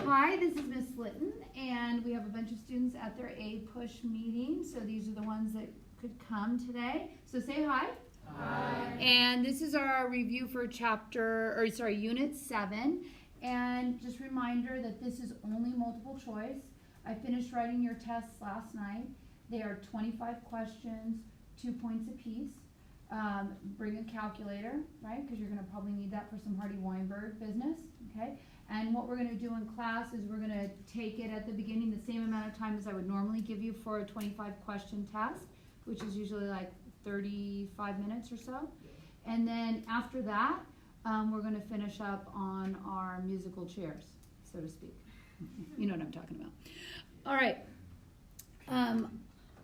Hi, this is Miss Litton, and we have a bunch of students at their A-Push meeting, so these are the ones that could come today. So say hi. Hi. And this is our review for Unit 7, and just a reminder that this is only multiple choice. I finished writing your tests last night. They are 25 questions, 2 points apiece. Bring a calculator, right, because you're going to probably need that for some Hardy-Weinberg business, okay? And what we're going to do in class is we're going to take it at the beginning the same amount of time as I would normally give you for a 25-question test, which is usually like 35 minutes or so. And then after that, we're going to finish up on our musical chairs, so to speak. You know what I'm talking about. All right.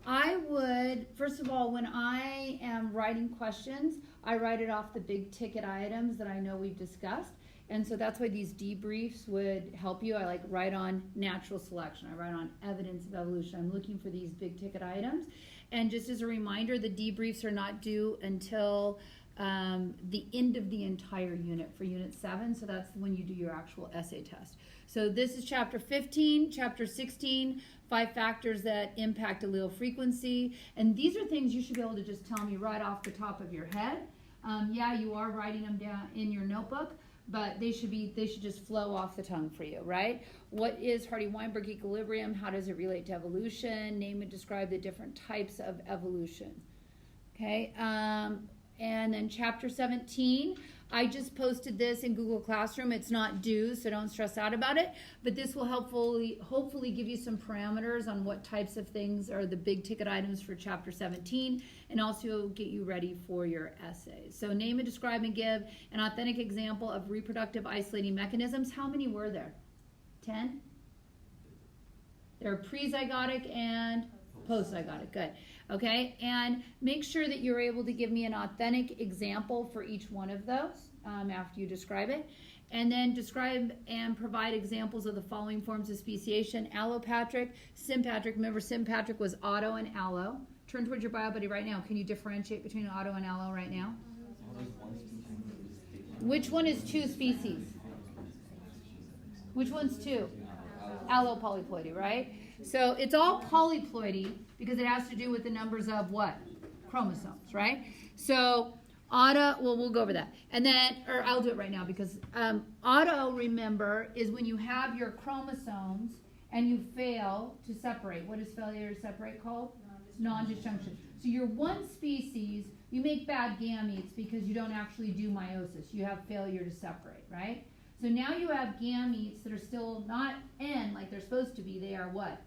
I would, first of all, when I am writing questions, I write it off the big ticket items that I know we've discussed. And so that's why these debriefs would help you. I like write on natural selection. I write on evidence of evolution. I'm looking for these big ticket items. And just as a reminder, the debriefs are not due until the end of the entire unit for Unit 7. So that's when you do your actual essay test. So this is Chapter 15, Chapter 16, 5 factors that impact allele frequency. And these are things you should be able to just tell me right off the top of your head. Yeah, you are writing them down in your notebook, but they should just flow off the tongue for you, right? What is Hardy-Weinberg equilibrium? How does it relate to evolution? Name and describe the different types of evolution. Okay, and then Chapter 17, I just posted this in Google Classroom. It's not due, so don't stress out about it. But this will hopefully give you some parameters on what types of things are the big ticket items for Chapter 17, and also get you ready for your essays. So name and describe and give an authentic example of reproductive isolating mechanisms. How many were there? 10? They're prezygotic and postzygotic. Good. Okay, and make sure that you're able to give me an authentic example for each one of those after you describe it. And then describe and provide examples of the following forms of speciation: allopatric, sympatric. Remember, sympatric was auto and allo. Turn towards your bio buddy right now. Can you differentiate between auto and allo right now? Which one is 2 species? Which one's 2? Allopolyploidy, right? So it's all polyploidy because it has to do with the numbers of what? Chromosomes, right? So auto, well, we'll go over that. And then, or I'll do it right now because auto, remember, is when you have your chromosomes and you fail to separate. What is failure to separate called? Non-disjunction. So you're one species, you make bad gametes because you don't actually do meiosis. You have failure to separate, right? So now you have gametes that are still not N like they're supposed to be. They are what?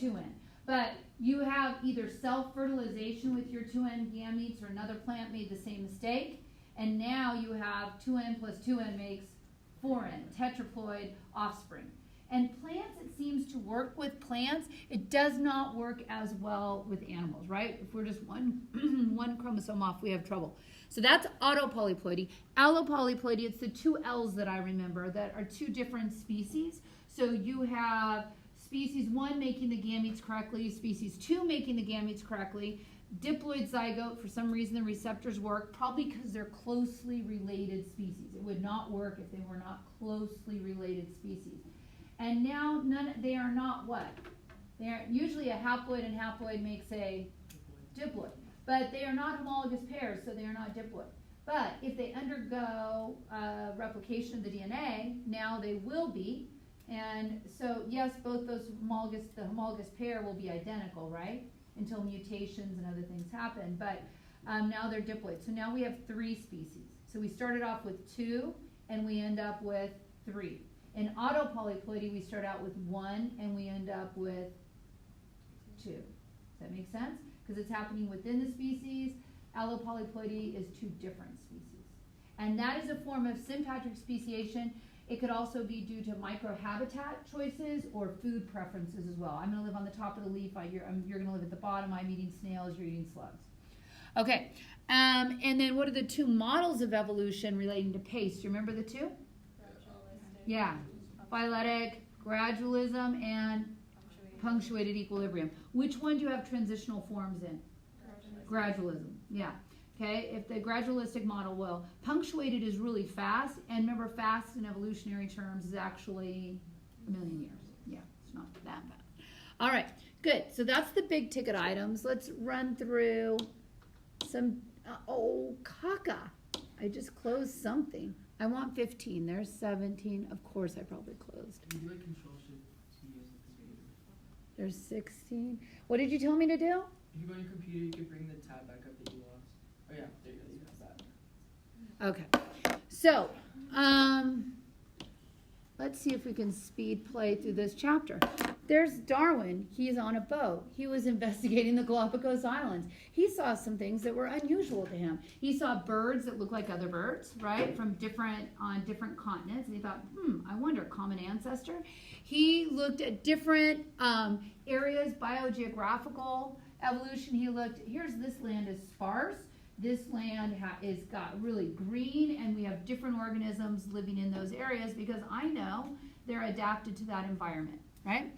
2N. But you have either self-fertilization with your 2N gametes or another plant made the same mistake. And now you have 2N plus 2N makes 4N, tetraploid offspring. And plants, it seems to work with plants. It does not work as well with animals, right? If we're just one chromosome off, we have trouble. So that's autopolyploidy. Allopolyploidy, it's the 2 L's that I remember that are 2 different species. So you have species 1 making the gametes correctly, species 2 making the gametes correctly. Diploid zygote, for some reason the receptors work, probably because they're closely related species. It would not work if they were not closely related species. And now they are not what? They are usually a haploid, and haploid makes a diploid. But they are not homologous pairs, so they are not diploid. But if they undergo replication of the DNA, now they will be. And so, yes, both those the homologous pair will be identical, right? Until mutations and other things happen. But now they're diploid. So now we have 3 species. So we started off with 2, and we end up with 3. In autopolyploidy, we start out with 1, and we end up with 2. Does that make sense? Because it's happening within the species. Allopolyploidy is 2 different species. And that is a form of sympatric speciation. It could also be due to microhabitat choices or food preferences as well. I'm going to live on the top of the leaf. You're going to live at the bottom. I'm eating snails. You're eating slugs. Okay. And then what are the 2 models of evolution relating to pace? Do you remember the 2? Yeah. Phyletic, gradualism, and punctuated equilibrium. Which one do you have transitional forms in? Gradualism. Yeah. Okay, if the gradualistic model will. Punctuated is really fast, and remember, fast in evolutionary terms is actually A million years. Yeah, it's not that bad. All right, good. So that's the big ticket items. Let's run through some, caca. I just closed something. I want 15. There's 17. Of course, I probably closed. You do like Control Shift T as a computer. There's 16. What did you tell me to do? If you go on your computer, you can bring the tab back up that you lost. Oh yeah, there you go. You have that. Okay. So, let's see if we can speed play through this chapter. There's Darwin. He's on a boat. He was investigating the Galapagos Islands. He saw some things that were unusual to him. He saw birds that look like other birds, right, from on different continents. And he thought, I wonder, common ancestor. He looked at different areas, biogeographical evolution. He looked, here's this land is sparse. This land is got really green, and we have different organisms living in those areas because I know they're adapted to that environment, right?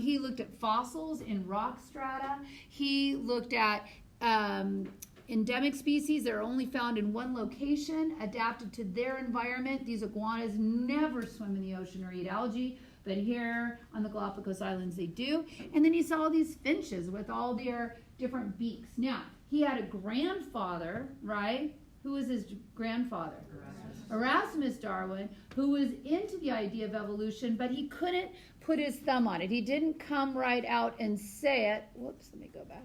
He looked at fossils in rock strata. He looked at endemic species that are only found in one location, adapted to their environment. These iguanas never swim in the ocean or eat algae, but here on the Galapagos Islands they do. And then he saw these finches with all their different beaks. Now, he had a grandfather, right? Who was his grandfather? Erasmus Darwin, who was into the idea of evolution, but he couldn't put his thumb on it. He didn't come right out and say it. Whoops, let me go back.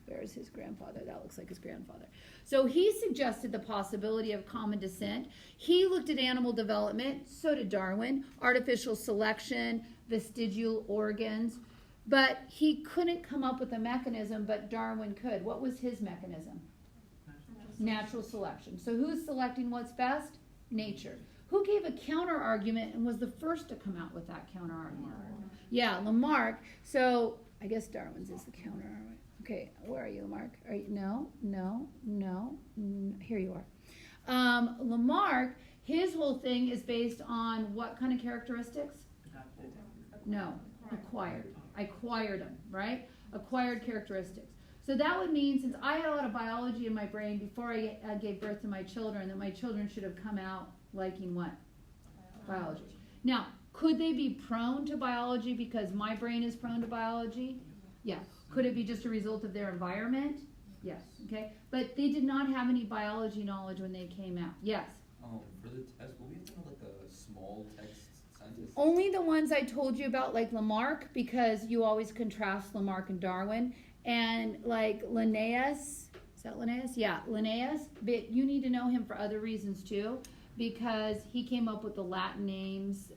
Where's his grandfather? That looks like his grandfather. So he suggested the possibility of common descent. He looked at animal development. So did Darwin. Artificial selection, vestigial organs. But he couldn't come up with a mechanism, but Darwin could. What was his mechanism? Natural selection. So who's selecting what's best? Nature. Who gave a counter argument and was the first to come out with that counter argument? Yeah, Lamarck. So I guess Darwin's is the counter argument. Okay, where are you, Lamarck? Are you, no. Here you are. Lamarck, his whole thing is based on what kind of characteristics? No, acquired. I acquired them, right? Acquired characteristics. So that would mean, since I had a lot of biology in my brain before I gave birth to my children, that my children should have come out liking what? Biology. Now, could they be prone to biology because my brain is prone to biology? Yes. Could it be just a result of their environment? Yes. Okay. But they did not have any biology knowledge when they came out. Yes. For the test, will we have to know like a small text scientist? Only the ones I told you about, like Lamarck, because you always contrast Lamarck and Darwin. And like Linnaeus, is that Linnaeus? Yeah, Linnaeus. But you need to know him for other reasons too, because he came up with the Latin names.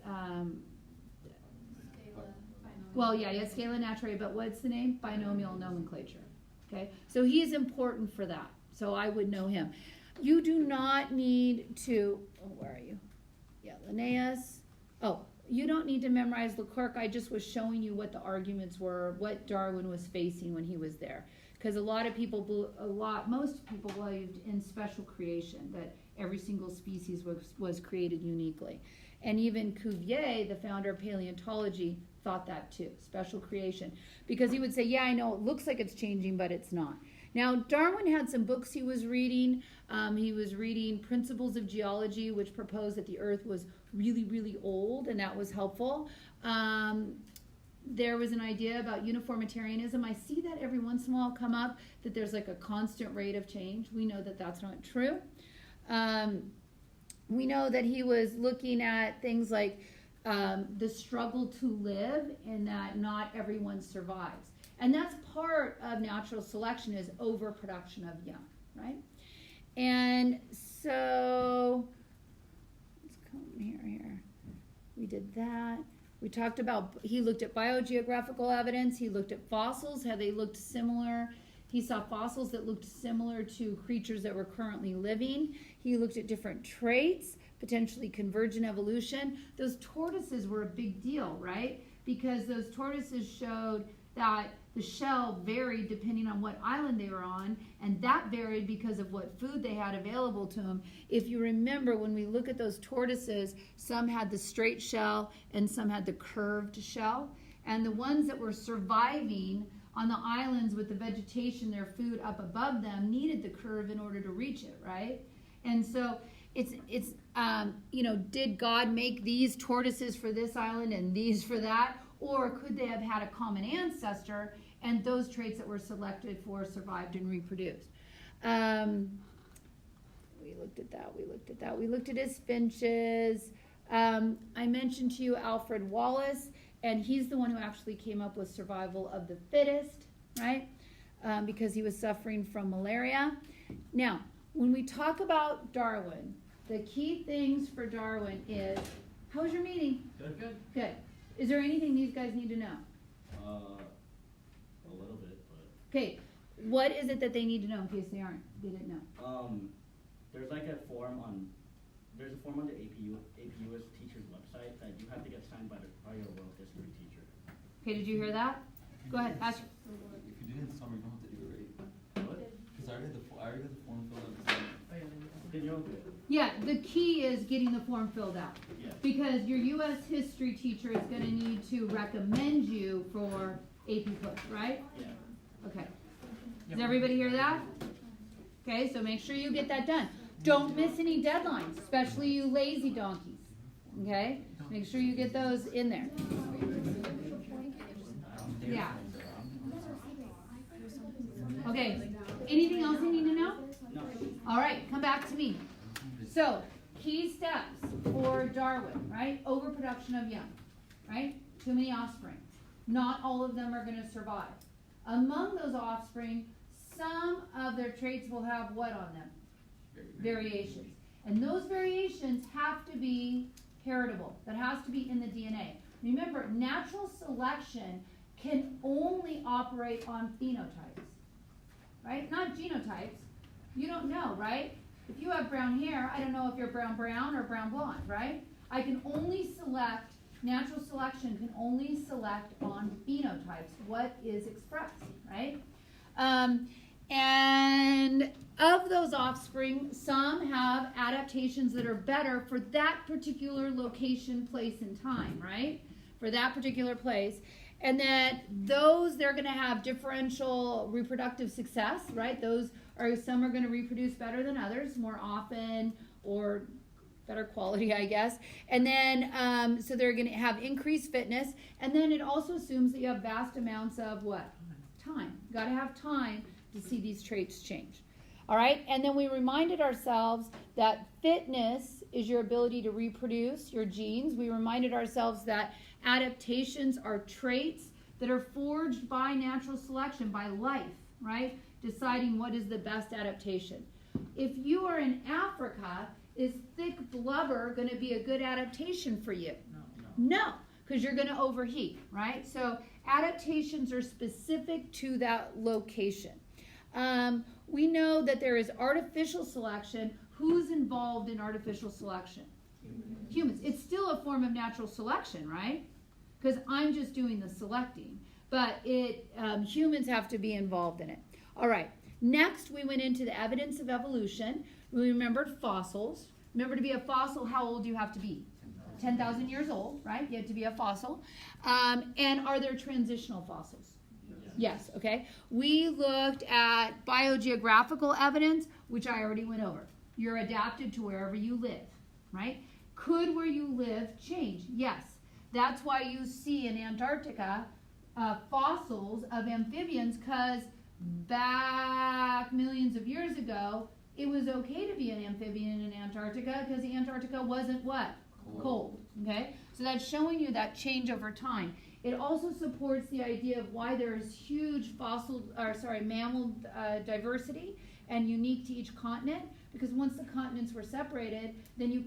Well, yeah, he has Scala Naturae, but what's the name? Binomial nomenclature. Okay, so he's important for that. So I would know him. You do not need to, where are you? Yeah, Linnaeus. Oh, you don't need to memorize Leclerc. I just was showing you what the arguments were, what Darwin was facing when he was there. Because most people believed in special creation, that every single species was created uniquely. And even Cuvier, the founder of paleontology, thought that too, special creation. Because he would say, yeah, I know it looks like it's changing, but it's not. Now, Darwin had some books he was reading. He was reading Principles of Geology, which proposed that the Earth was really, really old, and that was helpful. There was an idea about uniformitarianism. I see that every once in a while come up, that there's like a constant rate of change. We know that that's not true. We know that he was looking at things like the struggle to live, and that not everyone survives. And that's part of natural selection, is overproduction of young, right? And so, let's come here. We did that. We talked about, he looked at biogeographical evidence. He looked at fossils, how they looked similar. He saw fossils that looked similar to creatures that were currently living. He looked at different traits, potentially convergent evolution. Those tortoises were a big deal, right? Because those tortoises showed that the shell varied depending on what island they were on, and that varied because of what food they had available to them. If you remember, when we look at those tortoises, some had the straight shell and some had the curved shell. And the ones that were surviving on the islands with the vegetation, their food up above them, needed the curve in order to reach it, right? And so it's did God make these tortoises for this island and these for that? Or could they have had a common ancestor and those traits that were selected for survived and reproduced? We looked at that. We looked at his finches. I mentioned to you Alfred Wallace, and he's the one who actually came up with survival of the fittest, right? Because he was suffering from malaria. Now, when we talk about Darwin, the key things for Darwin is, how was your meeting? Good. Good. Is there anything these guys need to know? A little bit, but. Okay, what is it that they need to know in case they didn't know? There's like a form on the APBio's teacher's website that you have to get signed by your world history teacher. Okay, did you hear that? Go ahead, ask. If you did it in summer, you don't have to do it, right? What? Because I already got the form filled out in summer. Did you open it? Yeah, the key is getting the form filled out. Yeah. Because your U.S. history teacher is going to need to recommend you for AP Push, right? Yeah. Okay. Does everybody hear that? Okay, so make sure you get that done. Don't miss any deadlines, especially you lazy donkeys. Okay? Make sure you get those in there. Yeah. Okay. Anything else you need to know? No. All right, come back to me. So, key steps for Darwin, right? Overproduction of young, right? Too many offspring. Not all of them are going to survive. Among those offspring, some of their traits will have what on them? Variations. And those variations have to be heritable. That has to be in the DNA. Remember, natural selection can only operate on phenotypes, right? Not genotypes. You don't know, right? If you have brown hair, I don't know if you're brown or brown blonde, right? I can only select, natural selection can only select on phenotypes, what is expressed, right? And of those offspring, some have adaptations that are better for that particular location, place, and time, right? For that particular place. And that those, they're going to have differential reproductive success, right? Some are going to reproduce better than others, more often, or better quality, I guess. And then, so they're going to have increased fitness. And then it also assumes that you have vast amounts of what? Time. You got to have time to see these traits change. All right, and then we reminded ourselves that fitness is your ability to reproduce your genes. We reminded ourselves that adaptations are traits that are forged by natural selection, by life, right? Deciding what is the best adaptation. If you are in Africa, is thick blubber going to be a good adaptation for you? No, because you're going to overheat, right? So adaptations are specific to that location. We know that there is artificial selection. Who's involved in artificial selection? Humans. It's still a form of natural selection, right? Because I'm just doing the selecting. But humans have to be involved in it. All right. Next, we went into the evidence of evolution. We remembered fossils. Remember, to be a fossil, how old do you have to be? 10,000 years old, right? You have to be a fossil. And are there transitional fossils? Yes, okay. We looked at biogeographical evidence, which I already went over. You're adapted to wherever you live, right? Could where you live change? Yes. That's why you see in Antarctica fossils of amphibians, because back millions of years ago, it was okay to be an amphibian in Antarctica because Antarctica wasn't what? Cold. Okay? So that's showing you that change over time. It also supports the idea of why there is huge mammal diversity and unique to each continent, because once the continents were separated, then you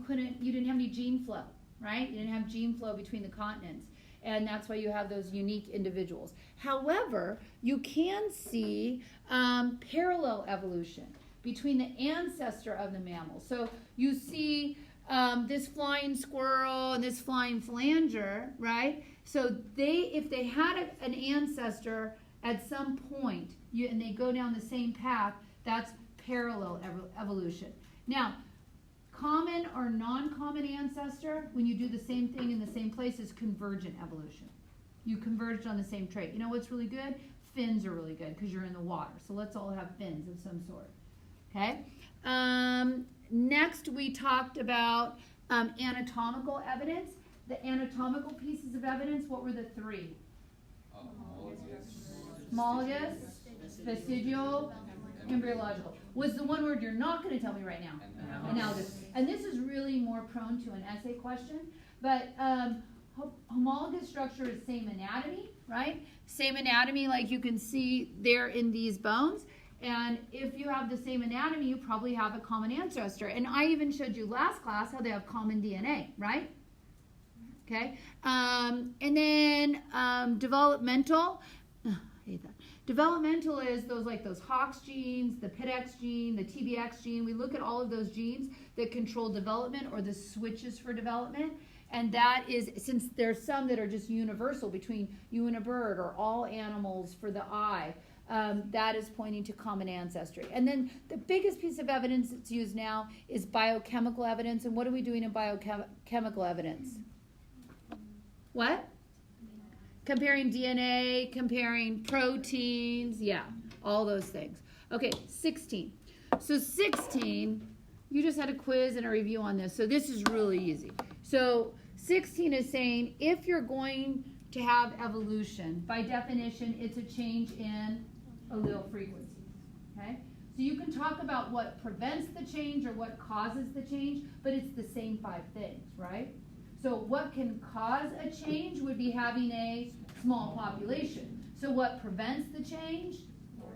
didn't have any gene flow, right? You didn't have gene flow between the continents, and that's why you have those unique individuals. However, you can see parallel evolution between the ancestor of the mammal. So you see this flying squirrel and this flying phalanger, right? So if they had an ancestor at some point, and they go down the same path, that's parallel evolution. Now, common or non-common ancestor, when you do the same thing in the same place, is convergent evolution. You converged on the same trait. You know what's really good? Fins are really good because you're in the water. So let's all have fins of some sort. Okay? Next, we talked about anatomical evidence. The anatomical pieces of evidence, what were the three? Homologous, vestigial, embryological. Was the one word you're not going to tell me right now? Analogous. And this is really more prone to an essay question. But homologous structure is same anatomy, right? Same anatomy like you can see there in these bones. And if you have the same anatomy, you probably have a common ancestor. And I even showed you last class how they have common DNA, right? Okay. And then developmental. I hate that. Developmental is those Hox genes, the PIDX gene, the TBX gene. We look at all of those genes that control development or the switches for development. And that is, since there's some that are just universal between you and a bird or all animals for the eye, that is pointing to common ancestry. And then the biggest piece of evidence that's used now is biochemical evidence. And what are we doing in biochemical evidence? What? Comparing DNA, comparing proteins, yeah, all those things. Okay, 16. So 16, you just had a quiz and a review on this. So this is really easy. So 16 is saying if you're going to have evolution, by definition, it's a change in allele frequency. Okay? So you can talk about what prevents the change or what causes the change, but it's the same 5 things, right? So what can cause a change would be having a small population. So what prevents the change?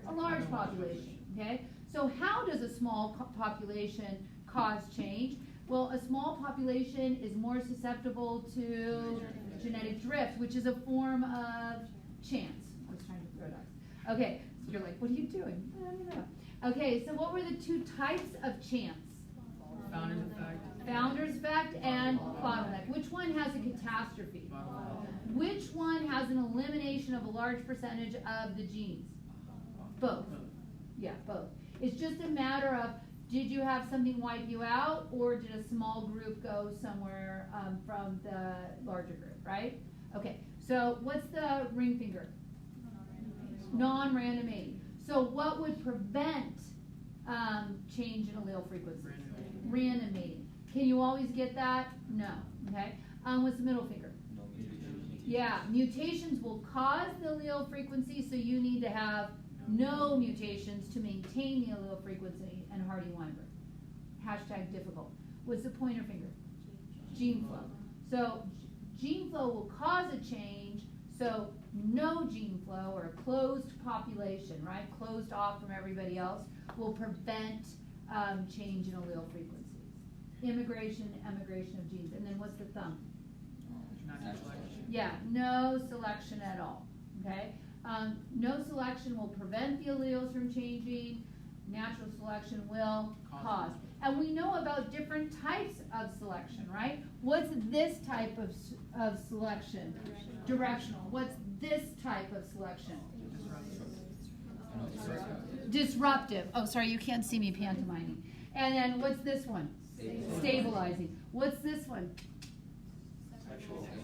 A large population, okay? So how does a small population cause change? Well, a small population is more susceptible to genetic drift, which is a form of chance. I was trying to throw that. Okay, so you're like, what are you doing? I don't know. Okay, so what were the 2 types of chance? Founder's effect. Founder's effect and bottleneck. Which one has a catastrophe? Which one has an elimination of a large percentage of the genes? Both. Yeah, both. It's just a matter of, did you have something wipe you out, or did a small group go somewhere from the larger group, right? Okay, so what's the ring finger? Non-random mating. So what would prevent change in allele frequency? Random mating. Can you always get that? No. Okay. What's the middle finger? No mutations. Yeah, mutations will cause the allele frequency, so you need to have no mutations to maintain the allele frequency and Hardy-Weinberg. Hashtag difficult. What's the pointer finger? Gene flow. So gene flow will cause a change, so no gene flow or a closed population, right, closed off from everybody else, will prevent change in allele frequencies. Immigration, emigration of genes. And then what's the thumb? Natural selection. Yeah, no selection at all. Okay? No selection will prevent the alleles from changing. Natural selection will cause. And we know about different types of selection, right? What's this type of selection? Directional. What's this type of selection? Disruptive. Oh, sorry, you can't see me pantomiming. And then what's this one? Stabilizing. What's this one?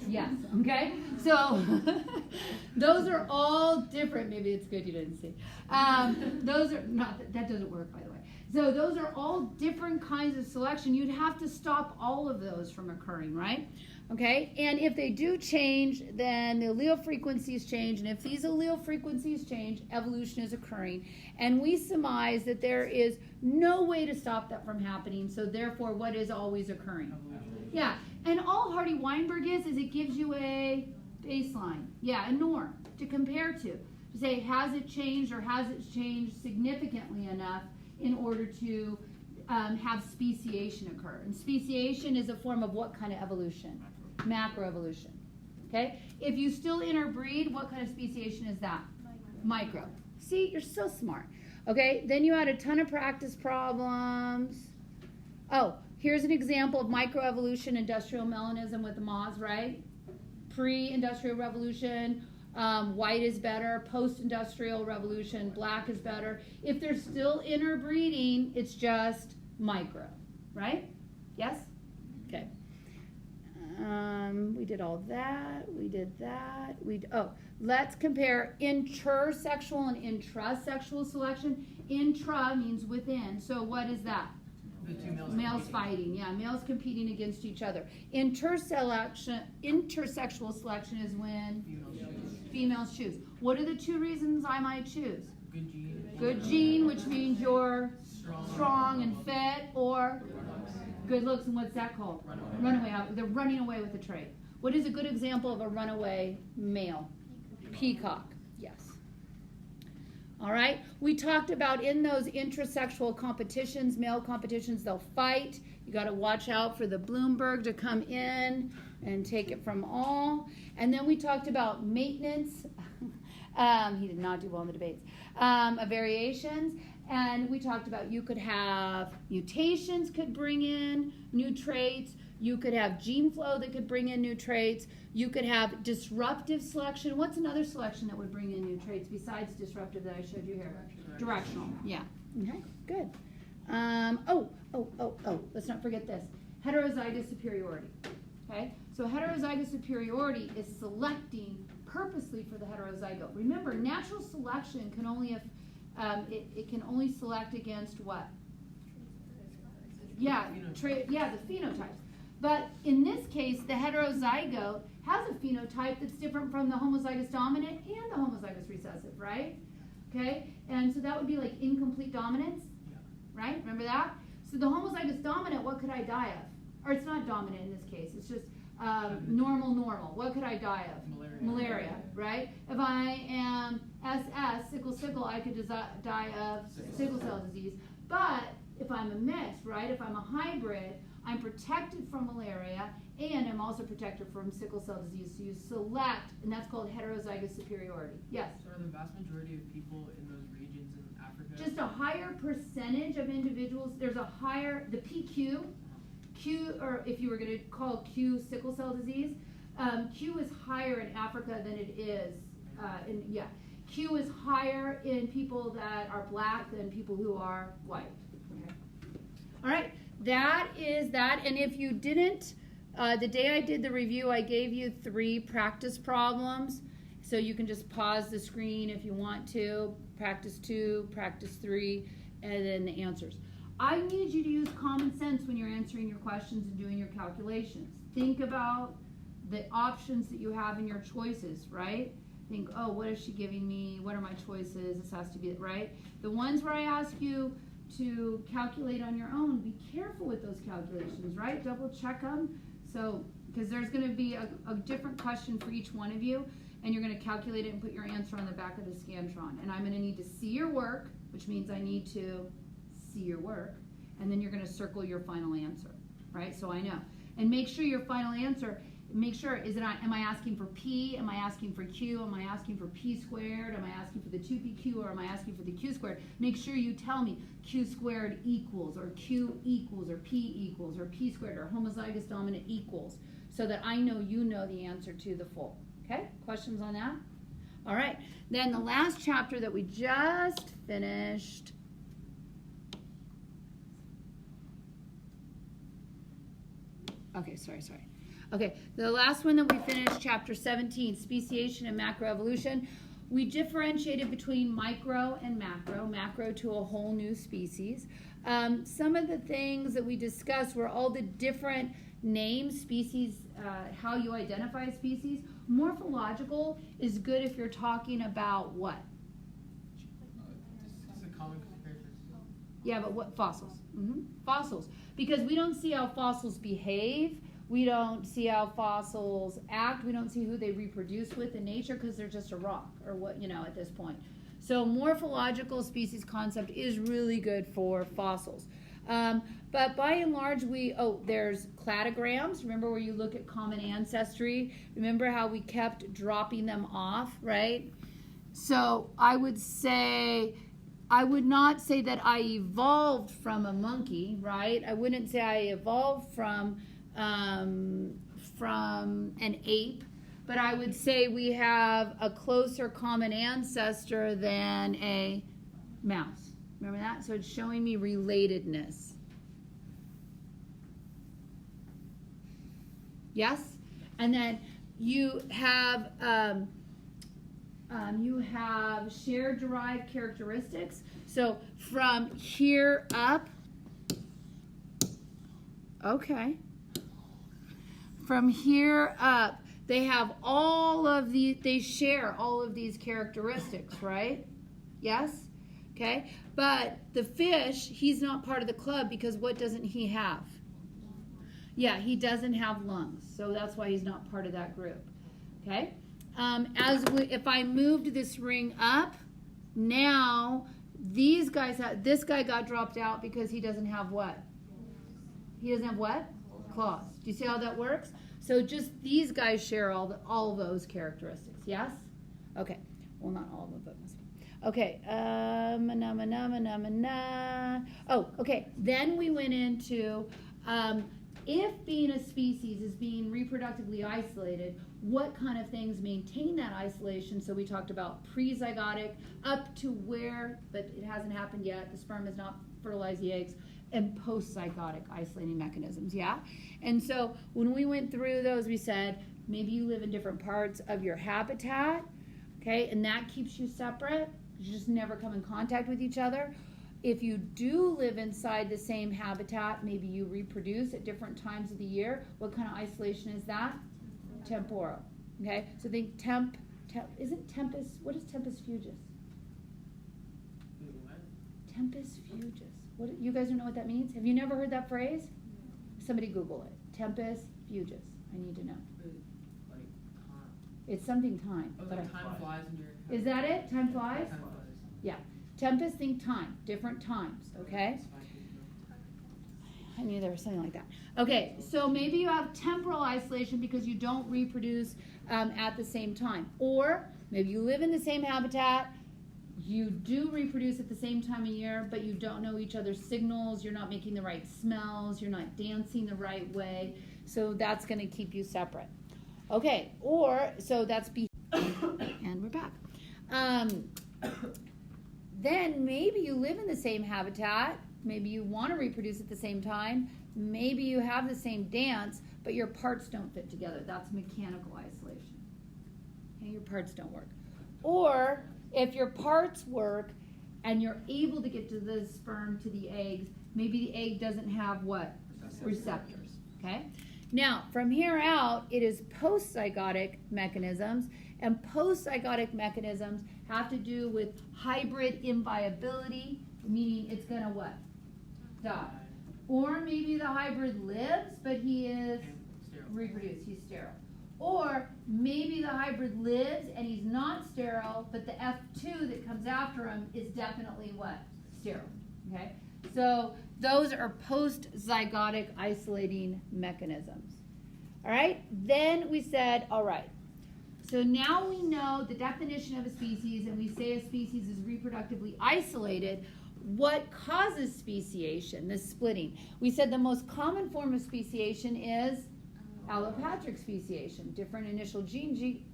Yes, okay? So those are all different. Maybe it's good you didn't see. Those are not, that doesn't work, by the way. So those are all different kinds of selection. You'd have to stop all of those from occurring, right? Okay, and if they do change, then the allele frequencies change, and if these allele frequencies change, evolution is occurring. And we surmise that there is no way to stop that from happening, so therefore what is always occurring? Yeah, and all Hardy-Weinberg is it gives you a baseline, yeah, a norm to compare to say, has it changed or has it changed significantly enough in order to have speciation occur. And speciation is a form of what kind of evolution? Macroevolution. Okay? If you still interbreed, what kind of speciation is that? Micro. See, you're so smart. Okay? Then you had a ton of practice problems. Oh, here's an example of microevolution, industrial melanism with the moths, right? Pre-industrial revolution, white is better. Post-industrial revolution, black is better. If they're still interbreeding, it's just micro, right? Yes? Okay. We did all that. We did that. Let's compare intersexual and intrasexual selection. Intra means within. So what is that? The two males. Males fighting, yeah, males competing against each other. Intersexual selection is when females choose. What are the two reasons I might choose? Good gene. Good gene, which means you're strong and fit, or good looks, and what's that called? Runaway. They're running away with the trait. What is a good example of a runaway male? Peacock. Yes. All right. We talked about in those intrasexual competitions, male competitions, they'll fight. You got to watch out for the Bloomberg to come in and take it from all. And then we talked about maintenance. He did not do well in the debates. Of variations. And we talked about you could have mutations could bring in new traits. You could have gene flow that could bring in new traits. You could have disruptive selection. What's another selection that would bring in new traits besides disruptive that I showed you here? Directional. Yeah. Okay, good. Let's not forget this. Heterozygous superiority. Okay? So heterozygous superiority is selecting purposely for the heterozygote. Remember, natural selection can only it can only select against what? Yeah, the phenotypes. But in this case, the heterozygote has a phenotype that's different from the homozygous dominant and the homozygous recessive, right? Okay, and so that would be like incomplete dominance, right? Remember that? So the homozygous dominant, what could I die of? Or it's not dominant in this case, it's just normal. What could I die of? Malaria, right? If I am SS, sickle, I could die of sickle cell disease. But if I'm a mix, right? If I'm a hybrid, I'm protected from malaria and I'm also protected from sickle cell disease. So you select, and that's called heterozygous superiority. Yes? So are the vast majority of people in those regions in Africa? Just a higher percentage of individuals. There's a higher, the PQ, or if you were going to call Q sickle cell disease, Q is higher in Africa than it is Q is higher in people that are black than people who are white. Okay. All right, that is that. And if you didn't, the day I did the review, I gave you 3 practice problems. So you can just pause the screen if you want to. Practice 2, practice 3, and then the answers. I need you to use common sense when you're answering your questions and doing your calculations. Think about the options that you have in your choices, right? Think, oh, what is she giving me? What are my choices? This has to be, right? The ones where I ask you to calculate on your own, be careful with those calculations, right? Double check them. So, because there's going to be a different question for each one of you, and you're going to calculate it and put your answer on the back of the Scantron. And I'm going to need to see your work, which means I need to see your work, and then you're going to circle your final answer, right? So I know. And make sure your final answer, make sure, am I asking for P? Am I asking for Q? Am I asking for P squared? Am I asking for the 2PQ, or am I asking for the Q squared? Make sure you tell me Q squared equals, or Q equals, or P equals, or P squared, or homozygous dominant equals, so that I know you know the answer to the full. Okay? Questions on that? All right. Then the last chapter that we just finished. Okay, sorry. Okay, the last one that we finished, chapter 17, Speciation and Macroevolution. We differentiated between micro and macro to a whole new species. Some of the things that we discussed were all the different names, species, how you identify a species. Morphological is good if you're talking about what? It's a common characteristic. Yeah, but what? Fossils. Fossils. Because we don't see how fossils behave. We don't see how fossils act. We don't see who they reproduce with in nature because they're just a rock or what, at this point. So morphological species concept is really good for fossils. But by and large, there's cladograms. Remember where you look at common ancestry? Remember how we kept dropping them off, right? So I would not say that I evolved from a monkey, right? I wouldn't say I evolved from an ape, but I would say we have a closer common ancestor than a mouse. Remember that? So it's showing me relatedness. Yes? And then you have shared derived characteristics. So from here up, Okay. From here up, they have they share all of these characteristics, right? Yes? Okay. But the fish, he's not part of the club because what doesn't he have? Yeah, he doesn't have lungs. So that's why he's not part of that group. Okay. If I moved this ring up, now these guys this guy got dropped out because he doesn't have what? He doesn't have what? Claws. Do you see how that works? So just these guys share all those characteristics. Yes? Okay. Well, not all of them, but must be. Okay. Oh, okay. Then we went into if being a species is being reproductively isolated, what kind of things maintain that isolation? So we talked about pre-zygotic up to where, but it hasn't happened yet, the sperm has not fertilized the eggs, and post-zygotic isolating mechanisms, yeah? And so when we went through those, we said maybe you live in different parts of your habitat, okay, and that keeps you separate. You just never come in contact with each other. If you do live inside the same habitat, maybe you reproduce at different times of the year. What kind of isolation is that? Temporal. Okay, so think isn't tempus, what is tempus fugis? What? Tempus fugis. What, you guys don't know what that means? Have you never heard that phrase? Somebody Google it. Tempus fugis. I need to know. Like time. It's something time. Oh, But like time flies and you're. is that it? Time flies? Time flies. Yeah. Tempus, think time. Different times. Okay? I knew there was something like that. Okay, so maybe you have temporal isolation because you don't reproduce at the same time. Or maybe you live in the same habitat, you do reproduce at the same time of year, but you don't know each other's signals, you're not making the right smells, you're not dancing the right way, so that's going to keep you separate. Okay, or, so that's and we're back. Then maybe you live in the same habitat, maybe you want to reproduce at the same time, maybe you have the same dance, but your parts don't fit together. That's mechanical isolation. Okay, your parts don't work. Or if your parts work and you're able to get to the sperm, to the eggs, maybe the egg doesn't have what? Receptors. Okay? Now, from here out, it is post-zygotic mechanisms, and post-zygotic mechanisms have to do with hybrid inviability, meaning it's going to what? Die. Or maybe the hybrid lives, but he is reproduced, he's sterile. Or maybe the hybrid lives and he's not sterile, but the F2 that comes after him is definitely what? Sterile. Okay? So those are post-zygotic isolating mechanisms. All right? Then we said, all right, so now we know the definition of a species, and we say a species is reproductively isolated. What causes speciation, this splitting? We said the most common form of speciation is allopatric speciation, different initial gene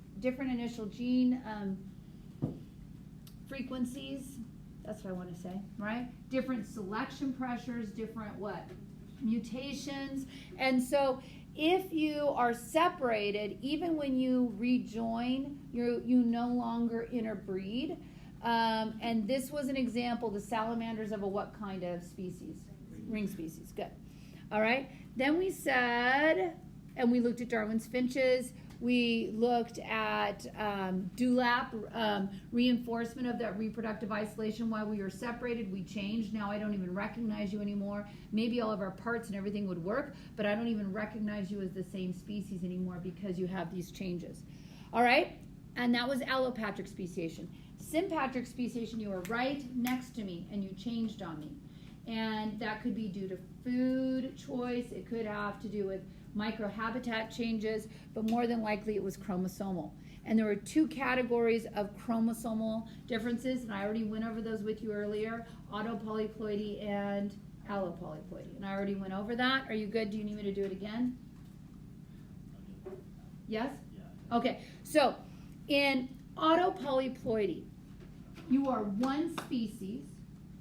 frequencies. That's what I want to say, right? Different selection pressures, different what? Mutations. And so if you are separated, even when you rejoin, you no longer interbreed. And this was an example, the salamanders of a what kind of species? Ring species. Good. All right. Then we said, and we looked at Darwin's finches. We looked at dewlap, reinforcement of that reproductive isolation. While we were separated, we changed. Now I don't even recognize you anymore. Maybe all of our parts and everything would work, but I don't even recognize you as the same species anymore because you have these changes. All right? And that was allopatric speciation. Sympatric speciation, you were right next to me and you changed on me. And that could be due to food choice. It could have to do with microhabitat changes, but more than likely it was chromosomal. And there were two categories of chromosomal differences, and I already went over those with you earlier, autopolyploidy and allopolyploidy. And I already went over that. Are you good? Do you need me to do it again? Yes? Yeah. Okay, so in autopolyploidy, you are one species,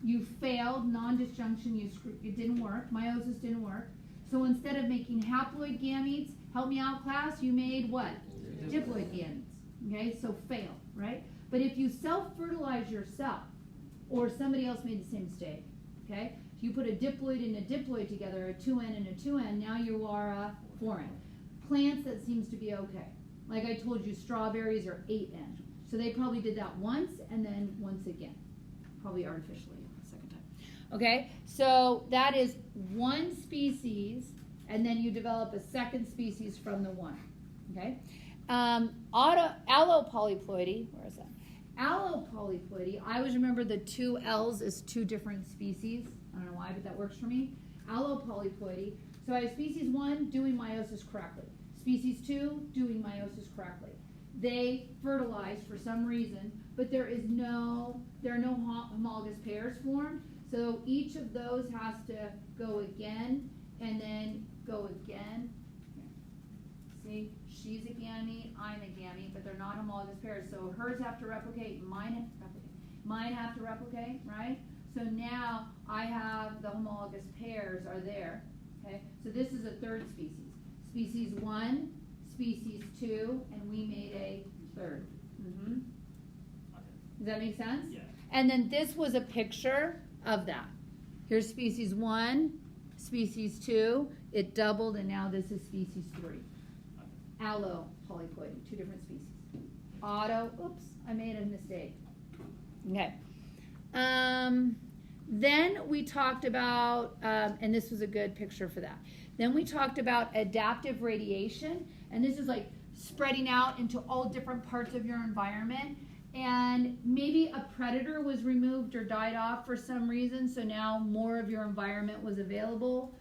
you failed, non-disjunction, it didn't work, meiosis didn't work. So instead of making haploid gametes, help me out class, you made what? Diploid gametes. Okay, so fail, right? But if you self-fertilize yourself, or somebody else made the same mistake, okay? You put a diploid and a diploid together, a 2N and a 2N, now you are a 4N. Plants, that seems to be okay. Like I told you, strawberries are 8N. So they probably did that once and then once again. Probably artificially a second time. Okay, so that is one species, and then you develop a second species from the one. Okay, allopolyploidy, where is that? Allopolyploidy, I always remember the two L's as two different species. I don't know why, but that works for me. Allopolyploidy. So I have species 1 doing meiosis correctly. Species 2 doing meiosis correctly. They fertilize for some reason, but there are no homologous pairs formed. So each of those has to go again and then go again. See, she's a gamete, I'm a gamete, but they're not homologous pairs. So hers have to replicate, mine have to replicate. Mine have to replicate, right? So now I have the homologous pairs are there. Okay, so this is a third species. Species 1, species 2, and we made a third. Okay. Does that make sense? Yeah. And then this was a picture of that. Here's species 1, species 2, it doubled, and now this is species 3. Allopolyploidy, two different species. Oops, I made a mistake. Okay. Then we talked about, and this was a good picture for that. Then we talked about adaptive radiation, and this is like spreading out into all different parts of your environment. And maybe a predator was removed or died off for some reason, so now more of your environment was available.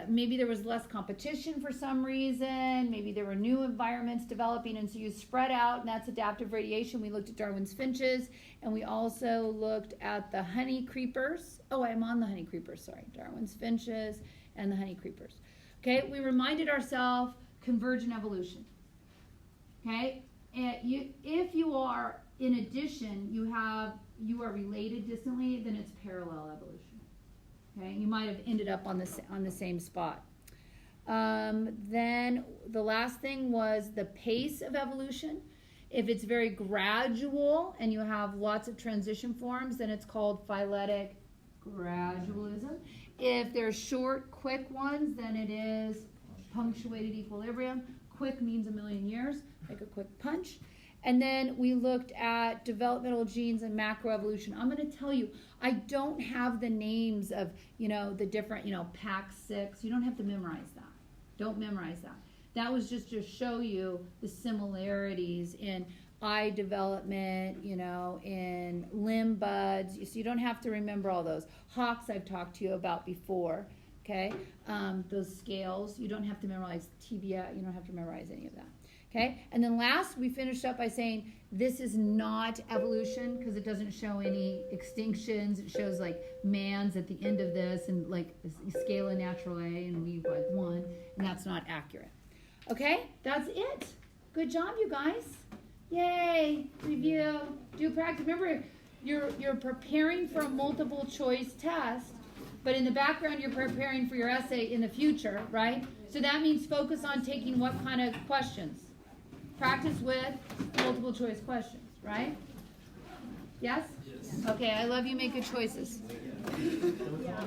Maybe there was less competition for some reason. Maybe there were new environments developing, and so you spread out, and that's adaptive radiation. We looked at Darwin's finches, and we also looked at the honey creepers. Oh, I'm on the honey creepers, sorry. Darwin's finches and the honey creepers. Okay, we reminded ourselves convergent evolution. Okay, and if you are, in addition, you are related distantly, then it's parallel evolution. Okay, you might have ended up on the same spot. Then the last thing was the pace of evolution. If it's very gradual and you have lots of transition forms, then it's called phyletic gradualism. If they're short, quick ones, then it is punctuated equilibrium. Quick means a million years, like a quick punch. And then we looked at developmental genes and macroevolution. I'm going to tell you, I don't have the names of, the different, PAC6. You don't have to memorize that. Don't memorize that. That was just to show you the similarities in eye development, in limb buds. So you don't have to remember all those. Hawks I've talked to you about before, okay? Those scales, you don't have to memorize tibia. You don't have to memorize any of that. Okay, and then last we finished up by saying this is not evolution because it doesn't show any extinctions. It shows like man's at the end of this and like a scale of natural A, and we like one, and that's not accurate. Okay, that's it. Good job, you guys. Yay! Review, do practice. Remember, you're preparing for a multiple choice test, but in the background you're preparing for your essay in the future, right? So that means focus on taking what kind of questions? Practice with multiple choice questions, right? Yes? Yes. Okay, I love you. Make good choices. Yeah.